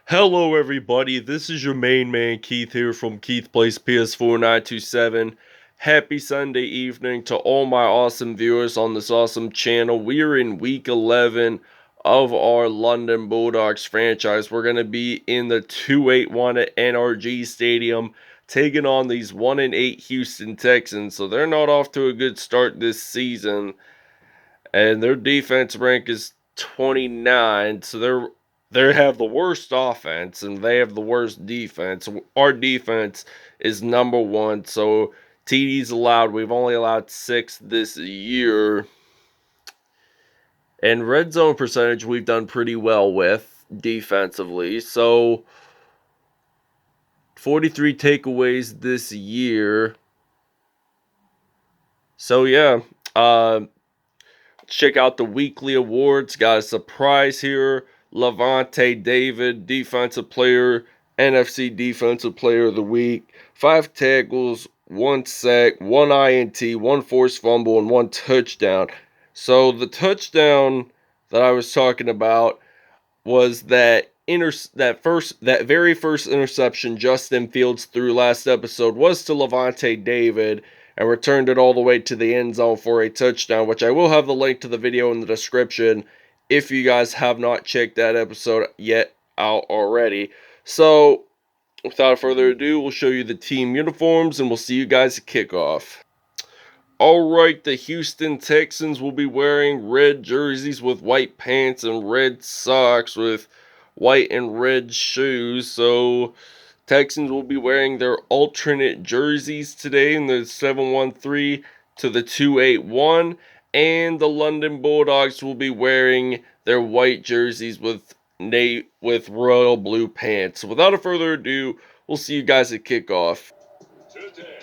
Hello everybody, this is your main man Keith here from Keith Plays PS4 927. Happy Sunday evening to all my awesome viewers on this awesome channel. We are in week 11 of our London Bulldogs franchise. We're going to be in the 281 at NRG Stadium taking on these 1-8 Houston Texans. So they're not off to a good start this season. And their defense rank is 29, so they have the worst offense and they have the worst defense. Our defense is number one, so TDs allowed. We've only allowed 6 this year. And red zone percentage we've done pretty well with defensively. So 43 takeaways this year. So yeah, check out the weekly awards. Got a surprise here. Levante David, Defensive Player, NFC Defensive Player of the Week. 5 tackles, 1 sack, 1 INT, 1 forced fumble, and 1 touchdown. So the touchdown that I was talking about was that very first interception Justin Fields threw last episode was to Levante David and returned it all the way to the end zone for a touchdown, which I will have the link to the video in the description if you guys have not checked that episode yet out already. So, without further ado, we'll show you the team uniforms and we'll see you guys at kickoff. Alright, the Houston Texans will be wearing red jerseys with white pants and red socks with white and red shoes. So, Texans will be wearing their alternate jerseys today in the 713 to the 281. And the London Bulldogs will be wearing their white jerseys with royal blue pants. So, without further ado, we'll see you guys at kickoff. Today,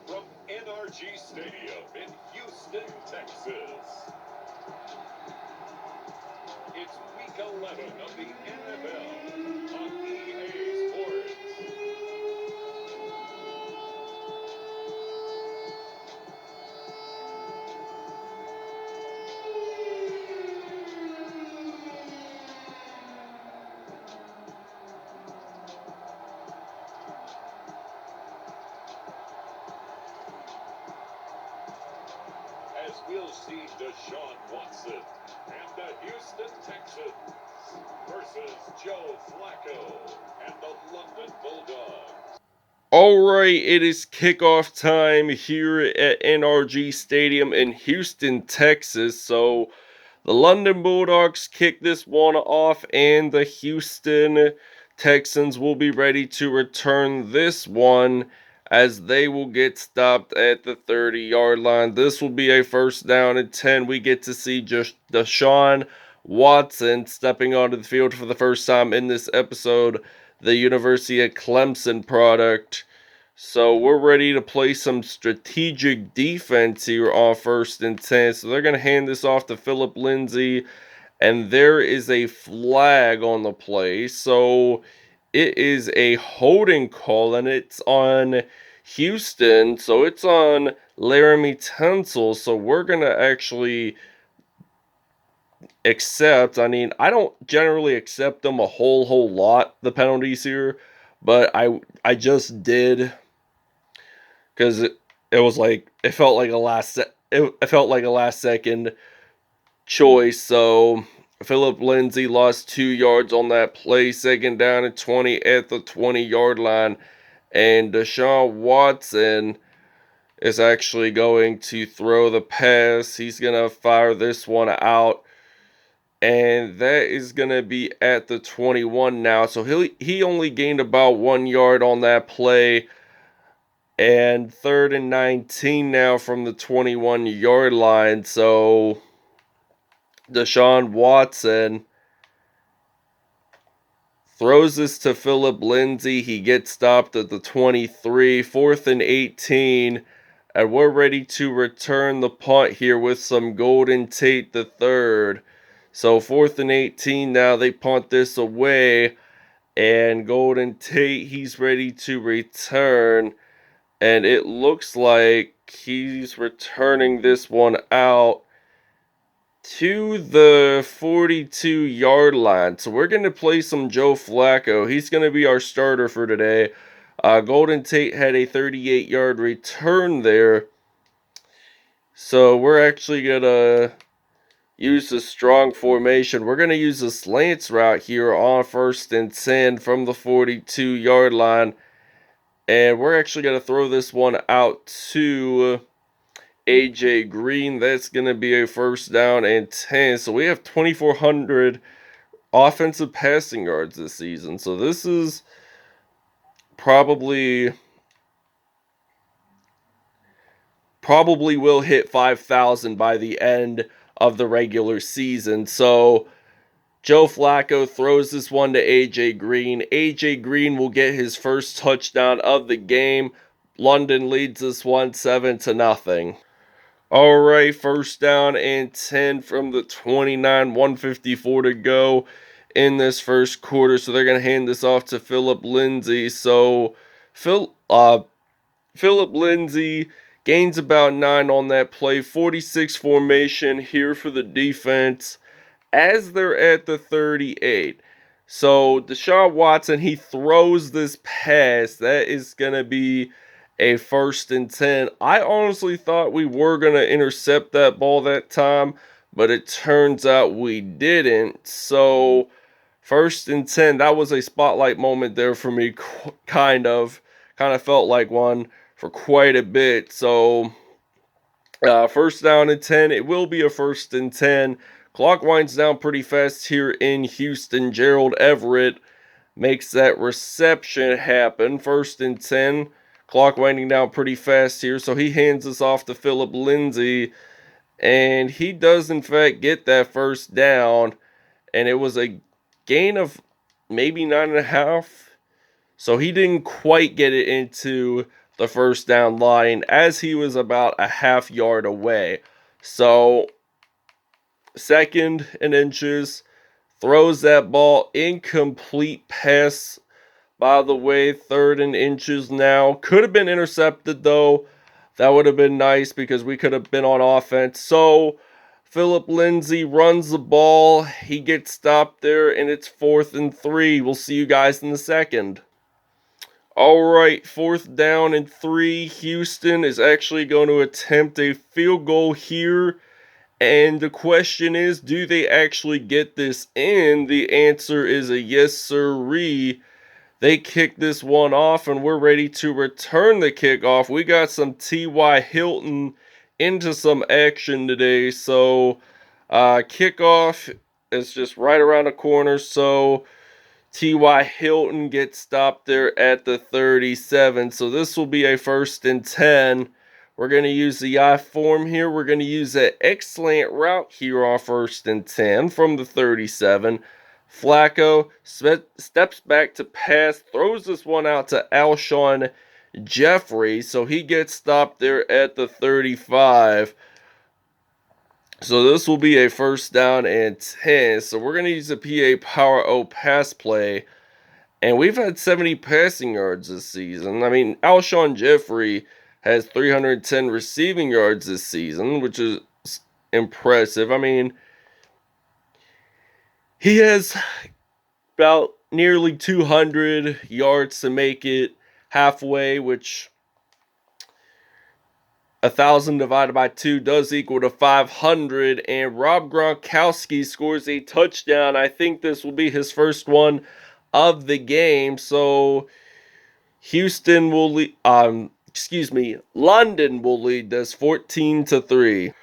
from NRG Stadium in Houston, Texas, it's week 11 of the NFL on EA Sports. As we'll see Deshaun Watson and the Houston Texans versus Joe Flacco and the London Bulldogs. Alright, it is kickoff time here at NRG Stadium in Houston, Texas. So, the London Bulldogs kick this one off, and the Houston Texans will be ready to return this one as they will get stopped at the 30-yard line. This will be a first down and 10. We get to see just Deshaun Watson stepping onto the field for the first time in this episode, the University of Clemson product. So we're ready to play some strategic defense here on 1st and 10. So they're going to hand this off to Philip Lindsay. And there is a flag on the play. So it is a holding call. And it's on Houston. So it's on Laramie Tunsil. So we're going to actually accept. I mean, I don't generally accept them a whole lot, the penalties here. But I just did, because it was like, it felt like a last second choice. So Philip Lindsay lost 2 yards on that play. 2nd down and 20 at the 20-yard line, and Deshaun Watson is actually going to throw the pass. He's gonna fire this one out, and that is gonna be at the 21 now. So he only gained about 1 yard on that play. And 3rd and 19 now from the 21-yard line. So Deshaun Watson throws this to Philip Lindsay. He gets stopped at the 23. 4th and 18. And we're ready to return the punt here with some Golden Tate the third. So 4th and 18 now. They punt this away. And Golden Tate, he's ready to return. And it looks like he's returning this one out to the 42-yard line. So we're going to play some Joe Flacco. He's going to be our starter for today. Golden Tate had a 38-yard return there. So we're actually going to use the strong formation. We're going to use a slants route here on 1st and 10 from the 42-yard line. And we're actually going to throw this one out to A.J. Green. That's going to be a 1st down and 10. So we have 2,400 offensive passing yards this season. So this is probably will hit 5,000 by the end of the regular season. So Joe Flacco throws this one to A.J. Green. A.J. Green will get his first touchdown of the game. London leads this one 7-0. All right, 1st down and 10 from the 29, 154 to go in this first quarter. So they're going to hand this off to Philip Lindsay. So Philip Lindsay gains about 9 on that play. 46 formation here for the defense as they're at the 38. So Deshaun Watson, he throws this pass. That is going to be a 1st and 10. I honestly thought we were going to intercept that ball that time, but it turns out we didn't. So 1st and 10, that was a spotlight moment there for me, kind of felt like one for quite a bit. So 1st down and 10, it will be a 1st and 10. Clock winds down pretty fast here in Houston. Gerald Everett makes that reception happen. 1st and 10. Clock winding down pretty fast here. So he hands this off to Philip Lindsay. And he does, in fact, get that 1st down. And it was a gain of maybe 9.5. So he didn't quite get it into the 1st down line as he was about a half yard away. So 2nd and inches, throws that ball, incomplete pass, by the way, 3rd and inches now. Could have been intercepted though. That would have been nice because we could have been on offense. So Philip Lindsay runs the ball. He gets stopped there and it's 4th and 3. We'll see you guys in the second. All right, 4th down and 3. Houston is actually going to attempt a field goal here. And the question is, do they actually get this in? The answer is a yes, sirree. They kick this one off, and we're ready to return the kickoff. We got some T.Y. Hilton into some action today. So, kickoff is just right around the corner. So, T.Y. Hilton gets stopped there at the 37. So, this will be a 1st and 10. We're going to use the I form here. We're going to use that excellent route here on 1st and 10 from the 37. Flacco steps back to pass, throws this one out to Alshon Jeffrey. So he gets stopped there at the 35. So this will be a 1st down and 10. So we're going to use a PA Power O pass play. And we've had 70 passing yards this season. I mean, Alshon Jeffrey has 310 receiving yards this season, which is impressive. I mean, he has about nearly 200 yards to make it halfway, which 1,000 divided by 2 does equal to 500. And Rob Gronkowski scores a touchdown. I think this will be his first one of the game. So Houston will lead, London will lead this 14-3.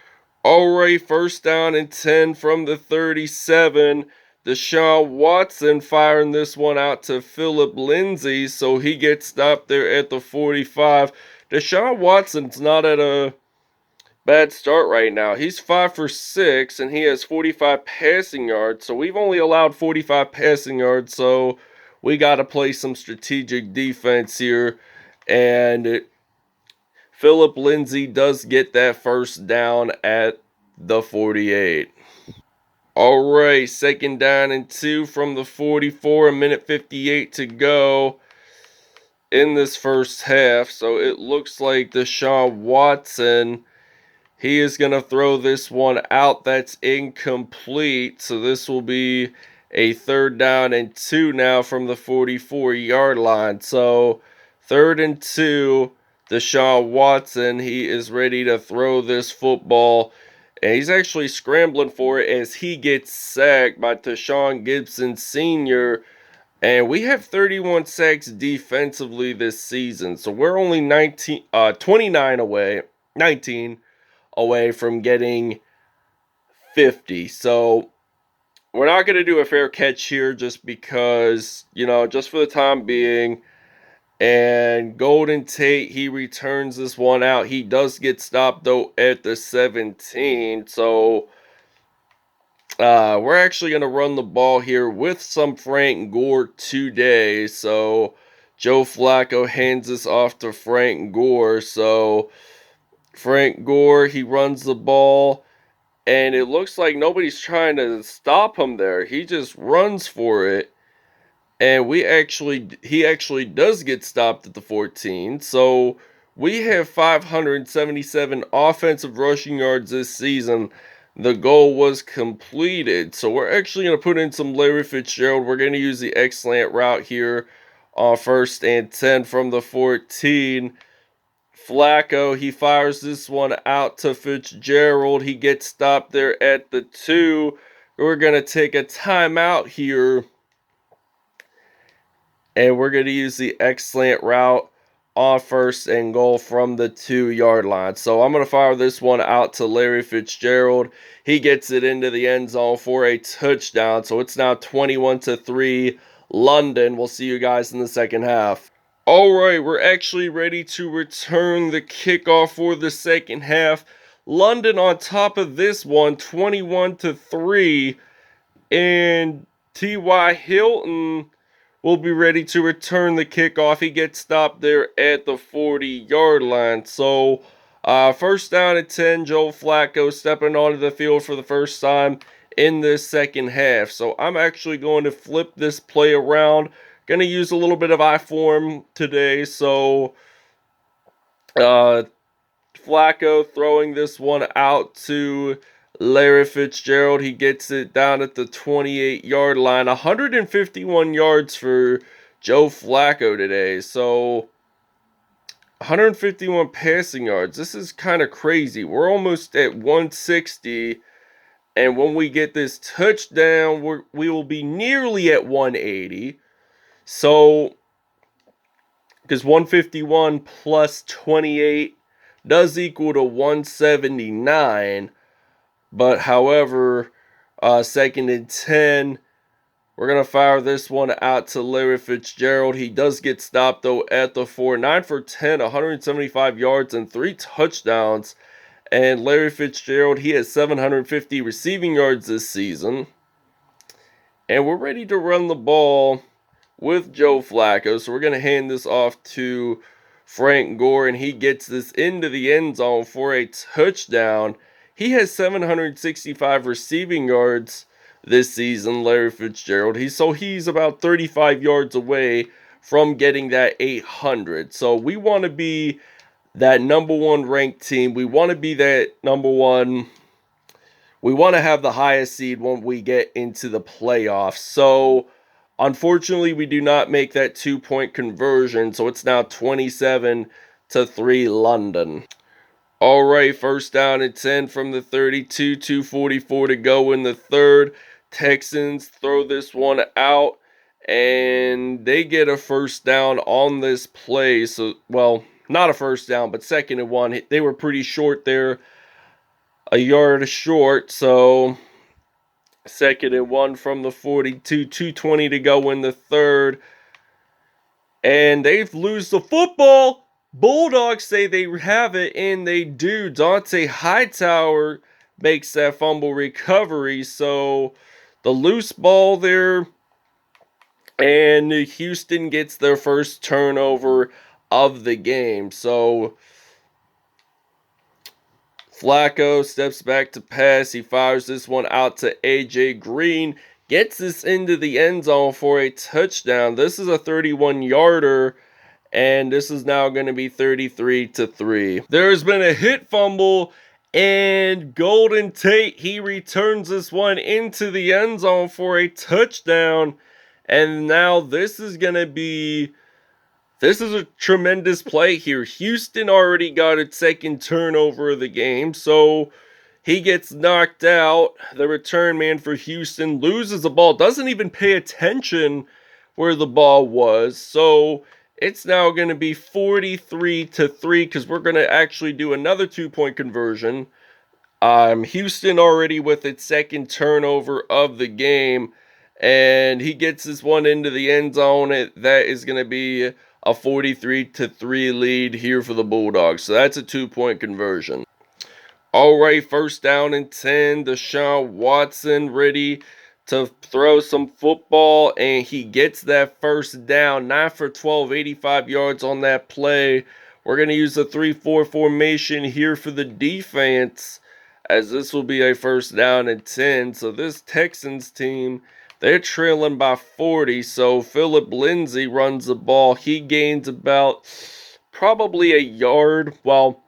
All right, 1st down and 10 from the 37. Deshaun Watson firing this one out to Philip Lindsay, so he gets stopped there at the 45. Deshaun Watson's not at a bad start right now. He's 5 for 6, and he has 45 passing yards, so we've only allowed 45 passing yards, so we got to play some strategic defense here, and Philip Lindsay does get that 1st down at the 48. All right, 2nd down and 2 from the 44, 1:58 to go in this first half. So it looks like Deshaun Watson, He is going to throw this one out. That's incomplete. So this will be a 3rd down and 2 now from the 44-yard line. So 3rd and 2, Deshaun Watson, he is ready to throw this football. And he's actually scrambling for it as he gets sacked by Tashawn Gibson Sr. And we have 31 sacks defensively this season. So we're only 29 away, 19 away from getting 50. So we're not going to do a fair catch here just because, just for the time being. And Golden Tate, he returns this one out. He does get stopped, though, at the 17. So we're actually going to run the ball here with some Frank Gore today. So Joe Flacco hands this off to Frank Gore. So Frank Gore, he runs the ball, and it looks like nobody's trying to stop him there. He just runs for it. And he actually does get stopped at the 14. So we have 577 offensive rushing yards this season. The goal was completed. So we're actually going to put in some Larry Fitzgerald. We're going to use the X-slant route here on 1st and 10 from the 14. Flacco, he fires this one out to Fitzgerald. He gets stopped there at the 2. We're going to take a timeout here. And we're going to use the X-slant route on 1st and goal from the 2-yard line. So I'm going to fire this one out to Larry Fitzgerald. He gets it into the end zone for a touchdown. So it's now 21-3 London. We'll see you guys in the second half. All right, we're actually ready to return the kickoff for the second half. London on top of this one, 21-3. And T.Y. Hilton will be ready to return the kickoff. He gets stopped there at the 40-yard line. So, 1st down and 10, Joe Flacco stepping onto the field for the first time in this second half. So, I'm actually going to flip this play around. Going to use a little bit of I-form today. So, Flacco throwing this one out to Larry Fitzgerald. He gets it down at the 28-yard line. 151 yards for Joe Flacco today. So 151 passing yards. This is kind of crazy. We're almost at 160. And when we get this touchdown, we will be nearly at 180. So, because 151 plus 28 does equal to 179. But however, 2nd and 10, we're going to fire this one out to Larry Fitzgerald. He does get stopped, though, at the 4. 9 for 10, 175 yards, and 3 touchdowns. And Larry Fitzgerald, he has 750 receiving yards this season. And we're ready to run the ball with Joe Flacco. So we're going to hand this off to Frank Gore, and he gets this into the end zone for a touchdown. He has 765 receiving yards this season, Larry Fitzgerald. He's about 35 yards away from getting that 800. So we want to be that number 1 ranked team. We want to be that number 1. We want to have the highest seed when we get into the playoffs. So unfortunately, we do not make that 2-point conversion. So it's now 27-3 London. All right, 1st down and 10 from the 32, 2:44 to go in the 3rd. Texans throw this one out, and they get a 1st down on this play. So, well, not a 1st down, but 2nd and 1. They were pretty short there, a yard short. So, 2nd and 1 from the 42, 2:20 to go in the 3rd. And they lose the football. Bulldogs say they have it, and they do. Dante Hightower makes that fumble recovery. So the loose ball there, and Houston gets their first turnover of the game. So Flacco steps back to pass. He fires this one out to A.J. Green. Gets this into the end zone for a touchdown. This is a 31-yarder. And this is now going to be 33-3. There has been a hit fumble And Golden Tate, he returns this one into the end zone for a touchdown. And now this is a tremendous play here. Houston already got its second turnover of the game, so he gets knocked out. The return man for Houston loses the ball, doesn't even pay attention where the ball was. So it's now going to be 43-3 because we're going to actually do another 2-point conversion. Houston already with its second turnover of the game, and he gets this one into the end zone. That is going to be a 43-3 lead here for the Bulldogs. So that's a 2-point conversion. All right, first down and 10. Deshaun Watson ready to throw some football, and he gets that first down. 9 for 12, 85 yards on that play. We're going to use the 3-4 formation here for the defense, as this will be a first down and 10. So this Texans team, they're trailing by 40. So Philip Lindsay runs the ball. He gains about probably a yard. Well,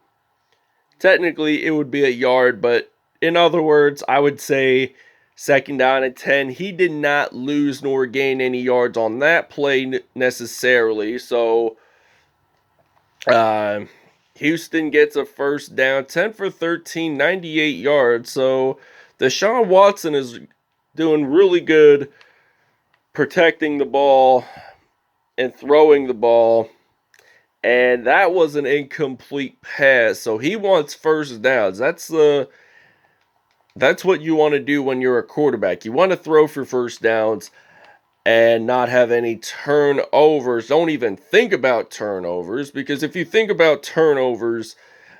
technically it would be a yard, but in other words, I would say second down and 10. He did not lose nor gain any yards on that play necessarily. So Houston gets a first down, 10 for 13, 98 yards. So Deshaun Watson is doing really good protecting the ball and throwing the ball. And that was an incomplete pass. So he wants first downs. That's what you want to do when you're a quarterback. You want to throw for first downs and not have any turnovers. Don't even think about turnovers, because if you think about turnovers,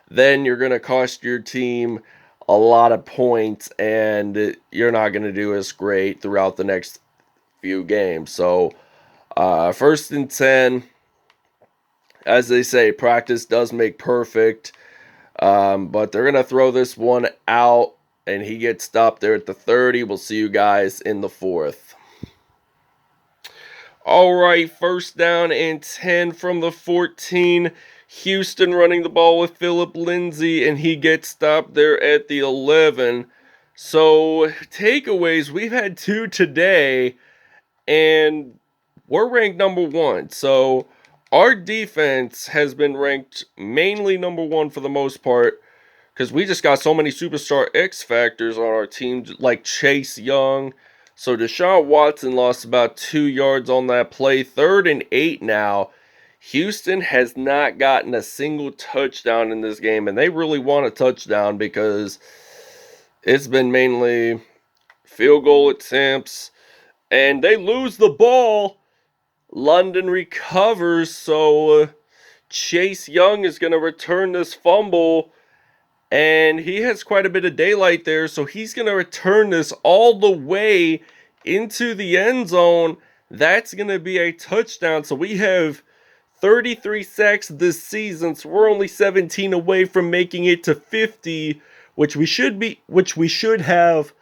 then you're going to cost your team a lot of points and you're not going to do as great throughout the next few games. So, first and 10, as they say, practice does make perfect. But they're going to throw this one out, and he gets stopped there at the 30. We'll see you guys in the fourth. All right, first down and 10 from the 14. Houston running the ball with Philip Lindsay, and he gets stopped there at the 11. So, takeaways, we've had 2 today, and we're ranked number 1. So, our defense has been ranked mainly number 1 for the most part, because we just got so many superstar X factors on our team, like Chase Young. So Deshaun Watson lost about 2 yards on that play. 3rd and 8 now. Houston has not gotten a single touchdown in this game, and they really want a touchdown because it's been mainly field goal attempts, and they lose the ball. London recovers, so Chase Young is going to return this fumble. And he has quite a bit of daylight there, so he's going to return this all the way into the end zone. That's going to be a touchdown. So we have 33 sacks this season, so we're only 17 away from making it to 50, which we should have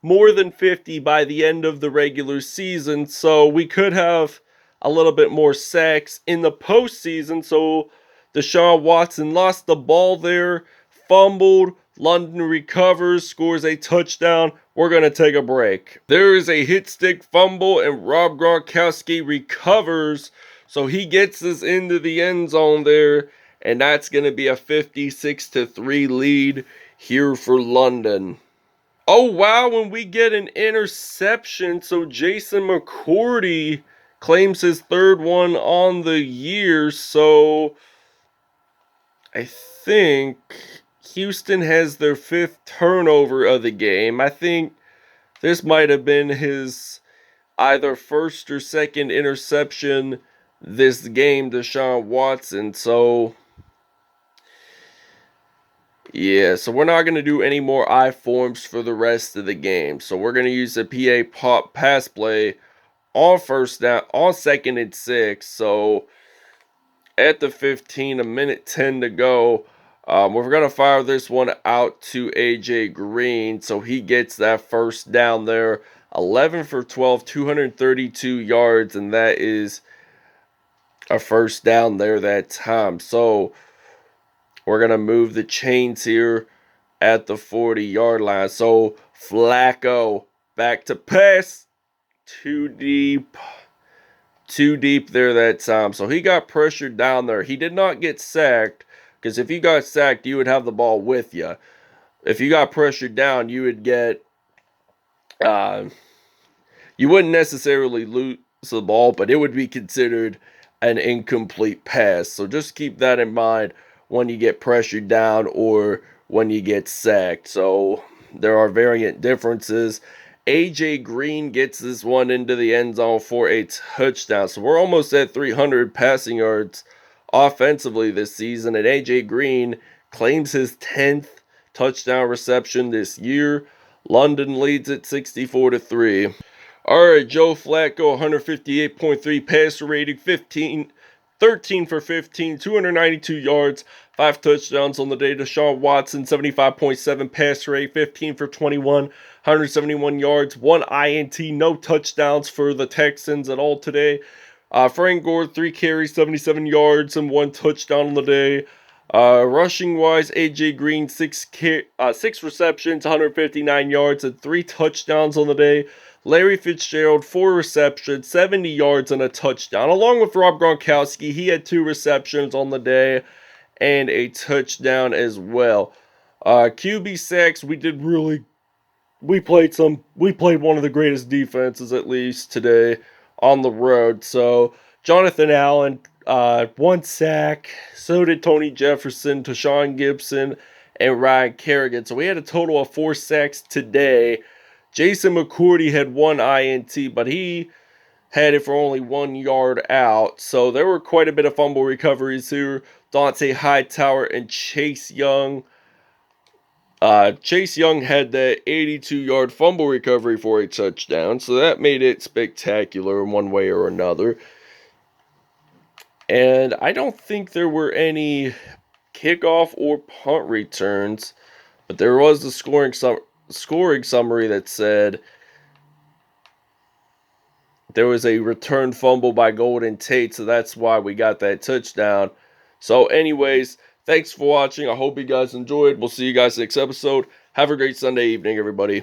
more than 50 by the end of the regular season. So we could have a little bit more sacks in the postseason. So Deshaun Watson lost the ball there, fumbled. London recovers, scores a touchdown. We're going to take a break. There is a hit stick fumble, and Rob Gronkowski recovers. So he gets this into the end zone there, and that's going to be a 56-3 lead here for London. Oh, wow, when we get an interception. So Jason McCourty claims his 3rd one on the year. So I think Houston has their 5th turnover of the game. I think this might have been his either 1st or 2nd interception this game, Deshaun Watson. So yeah, so we're not going to do any more I forms for the rest of the game. So we're going to use the PA pop pass play on first down, on 2nd and 6. So at the 15, a minute 10 to go. We're going to fire this one out to AJ Green. So he gets that first down there. 11 for 12, 232 yards. And that is a first down there that time. So we're going to move the chains here at the 40-yard line. So Flacco back to pass. Too deep there that time. So he got pressured down there. He did not get sacked, because if you got sacked, you would have the ball with you. If you got pressured down, you would get you wouldn't necessarily lose the ball, but it would be considered an incomplete pass. So just keep that in mind when you get pressured down or when you get sacked. So there are variant differences. AJ Green gets this one into the end zone for a touchdown. So we're almost at 300 passing yards offensively this season, and AJ Green claims his 10th touchdown reception this year. London leads it 64-3. All right, Joe Flacco, 158.3 passer rating, 13 for 15, 292 yards, 5 touchdowns on the day. Deshaun Watson, 75.7 passer rate, 15 for 21, 171 yards, 1 INT, no touchdowns for the Texans at all today. Frank Gore, 3 carries, 77 yards, and 1 touchdown on the day. Rushing wise, AJ Green, 6 receptions, 159 yards, and 3 touchdowns on the day. Larry Fitzgerald, 4 receptions, 70 yards, and a touchdown. Along with Rob Gronkowski, he had 2 receptions on the day and a touchdown as well. QB sacks, we played one of the greatest defenses, at least today, on the road. So Jonathan Allen, 1 sack. So did Tony Jefferson, Tashawn Gibson, and Ryan Kerrigan. So we had a total of 4 sacks today. Jason McCourty had 1 INT, but he had it for only 1 yard out. So there were quite a bit of fumble recoveries here. Dante Hightower and Chase Young. Chase Young had that 82-yard fumble recovery for a touchdown. So that made it spectacular in one way or another. And I don't think there were any kickoff or punt returns, but there was a scoring summary that said there was a return fumble by Golden Tate, so that's why we got that touchdown. So anyways, thanks for watching. I hope you guys enjoyed. We'll see you guys next episode. Have a great Sunday evening, everybody.